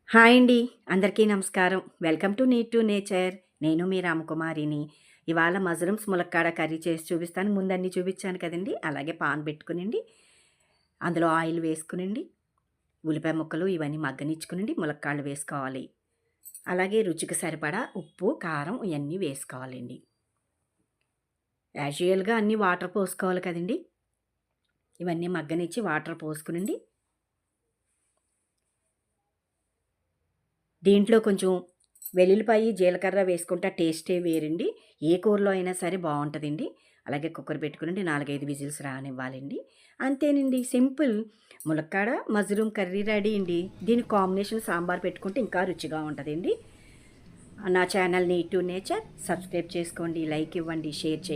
Hi అండి. అందరికీ నమస్కారం. Welcome to need to nature. నేను మీ రామకుమారిని. ఇవాళ మష్రూమ్స్ ములక్కాడ కర్రీ చేసి చూపిస్తాను. ముందు అన్నీ చూపించాను కదండీ! అలాగే పాన్ పెట్టుకునండి. అందులో ఆయిల్ వేసుకునండి. ఉల్లిపాయ ముక్కలు ఇవన్నీ మగ్గనిచ్చుకునండి. ములక్కాడలు వేసుకోవాలి. అలాగే రుచికి సరిపడా ఉప్పు, కారం ఇవన్నీ వేసుకోవాలండి. యాజువల్‌గా అన్నీ వాటర్ పోసుకోవాలి కదండీ! ఇవన్నీ మగ్గనిచ్చి వాటర్ పోసుకునండి. దీంట్లో కొంచెం వెల్లుల్లిపాయి, జీలకర్ర వేసుకుంటే టేస్టే వేరండి. ఏ కూరలో అయినా సరే బావుంటదండి. అలాగే కుక్కర్ పెట్టుకునండి 4, 5 విజిల్స్ రానివ్వాలండి. అంతేనండి సింపుల్. ములక్కాడ, మష్రూమ్ కర్రీ రెడీ అండి. దీనికి కాంబినేషన్ సాంబార్ పెట్టుకుంటే ఇంకా రుచిగా ఉంటదండి. నా channel need to nature subscribe చేసుకోండి, లైక్ ఇవ్వండి, షేర్ చేయండి.